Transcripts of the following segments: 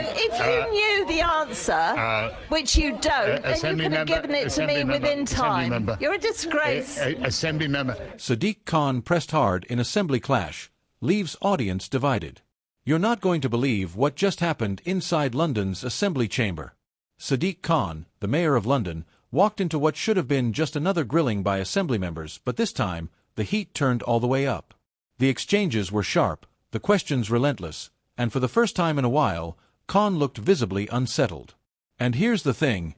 if you knew the answer, which you don't, then you could have given it to me within time. You're a disgrace. Assembly member. Sadiq Khan pressed hard in assembly clash, leaves audience divided. You're not going to believe what just happened inside London's Assembly chamber. Sadiq Khan, the Mayor of London, walked into what should have been just another grilling by Assembly members, but this time, the heat turned all the way up. The exchanges were sharp, the questions relentless, and for the first time in a while, Khan looked visibly unsettled. And here's the thing.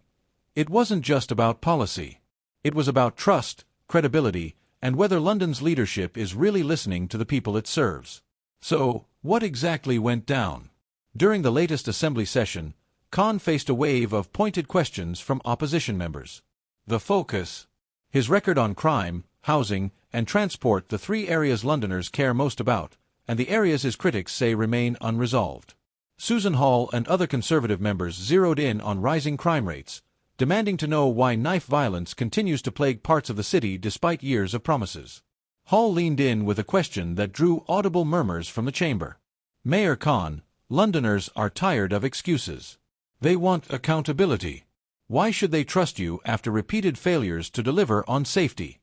It wasn't just about policy. It was about trust, credibility, and whether London's leadership is really listening to the people it serves. So, what exactly went down? During the latest Assembly session, Khan faced a wave of pointed questions from opposition members. The focus: his record on crime, housing, and transport, the three areas Londoners care most about, and the areas his critics say remain unresolved. Susan Hall and other Conservative members zeroed in on rising crime rates, demanding to know why knife violence continues to plague parts of the city despite years of promises. Hall leaned in with a question that drew audible murmurs from the chamber. Mayor Khan, Londoners are tired of excuses. They want accountability. Why should they trust you after repeated failures to deliver on safety?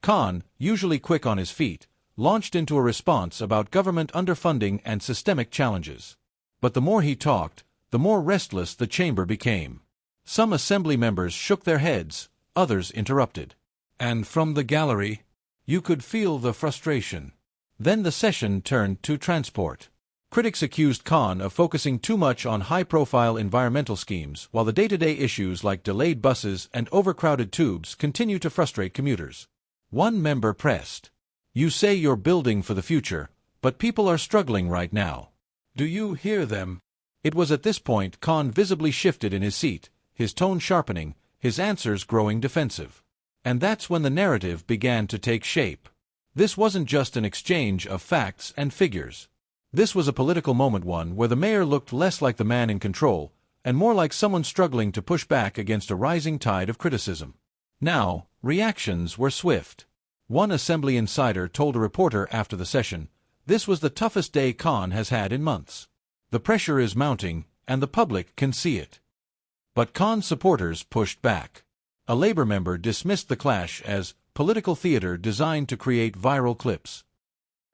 Khan, usually quick on his feet, launched into a response about government underfunding and systemic challenges. But the more he talked, the more restless the chamber became. Some Assembly members shook their heads, others interrupted. And from the gallery, you could feel the frustration. Then the session turned to transport. Critics accused Khan of focusing too much on high-profile environmental schemes, while the day-to-day issues like delayed buses and overcrowded tubes continue to frustrate commuters. One member pressed, "You say you're building for the future, but people are struggling right now. Do you hear them?" It was at this point Khan visibly shifted in his seat, his tone sharpening, his answers growing defensive. And that's when the narrative began to take shape. This wasn't just an exchange of facts and figures. This was a political moment, one where the mayor looked less like the man in control, and more like someone struggling to push back against a rising tide of criticism. Now, reactions were swift. One Assembly insider told a reporter after the session, "This was the toughest day Khan has had in months. The pressure is mounting, and the public can see it." But Khan's supporters pushed back. A Labour member dismissed the clash as political theatre designed to create viral clips.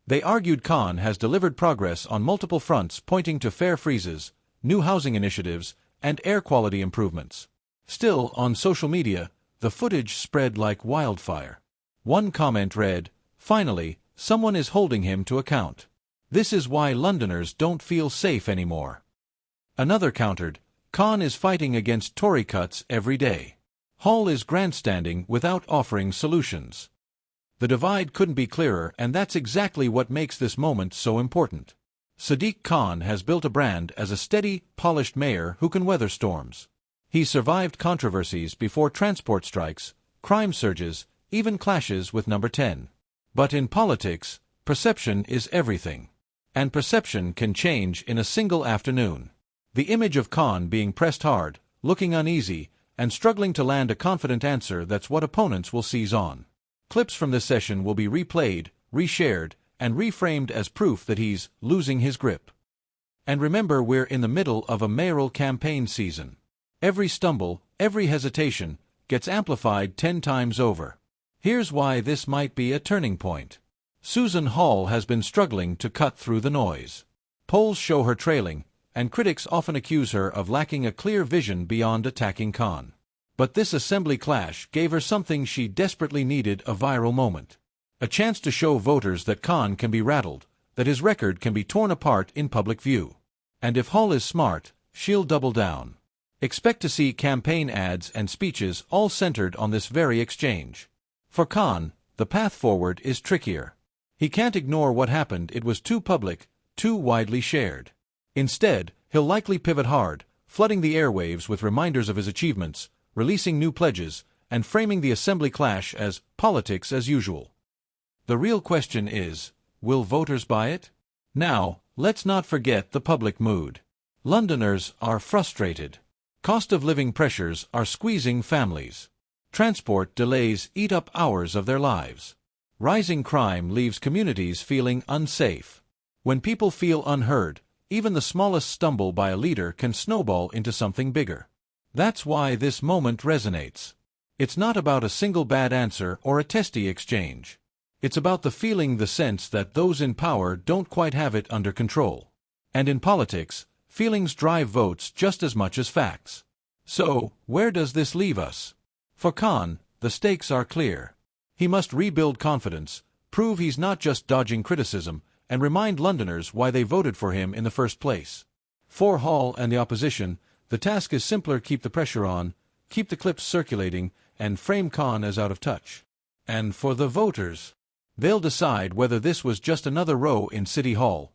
They argued Khan has delivered progress on multiple fronts, pointing to fare freezes, new housing initiatives, and air quality improvements. Still, on social media, the footage spread like wildfire. One comment read, "Finally, someone is holding him to account. This is why Londoners don't feel safe anymore." Another countered, "Khan is fighting against Tory cuts every day. Hall is grandstanding without offering solutions." The divide couldn't be clearer, and that's exactly what makes this moment so important. Sadiq Khan has built a brand as a steady, polished mayor who can weather storms. He survived controversies before transport strikes, crime surges, even clashes with Number 10. But in politics, perception is everything. And perception can change in a single afternoon. The image of Khan being pressed hard, looking uneasy, and struggling to land a confident answer, that's what opponents will seize on. Clips from this session will be replayed, reshared, and reframed as proof that he's losing his grip. And remember, we're in the middle of a mayoral campaign season. Every stumble, every hesitation, gets amplified 10 times over. Here's why this might be a turning point. Susan Hall has been struggling to cut through the noise. Polls show her trailing, and critics often accuse her of lacking a clear vision beyond attacking Khan. But this Assembly clash gave her something she desperately needed: a viral moment. A chance to show voters that Khan can be rattled, that his record can be torn apart in public view. And if Hall is smart, she'll double down. Expect to see campaign ads and speeches all centered on this very exchange. For Khan, the path forward is trickier. He can't ignore what happened. It was too public, too widely shared. Instead, he'll likely pivot hard, flooding the airwaves with reminders of his achievements, releasing new pledges, and framing the Assembly clash as politics as usual. The real question is, will voters buy it? Now, let's not forget the public mood. Londoners are frustrated. Cost of living pressures are squeezing families. Transport delays eat up hours of their lives. Rising crime leaves communities feeling unsafe. When people feel unheard, Even the smallest stumble by a leader can snowball into something bigger. That's why this moment resonates. It's not about a single bad answer or a testy exchange. It's about the feeling, the sense that those in power don't quite have it under control. And in politics, feelings drive votes just as much as facts. So, where does this leave us? For Khan, the stakes are clear. He must rebuild confidence, prove he's not just dodging criticism, and remind Londoners why they voted for him in the first place. For Hall and the opposition, the task is simpler: keep the pressure on, keep the clips circulating, and frame Khan as out of touch. And for the voters, they'll decide whether this was just another row in City Hall,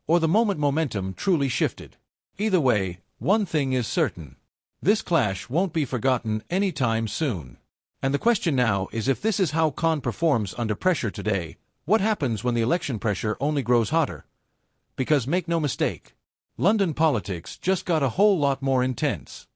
or the moment momentum truly shifted. Either way, one thing is certain. This clash won't be forgotten anytime soon. And the question now is, if this is how Khan performs under pressure today, what happens when the election pressure only grows hotter? Because make no mistake, London politics just got a whole lot more intense.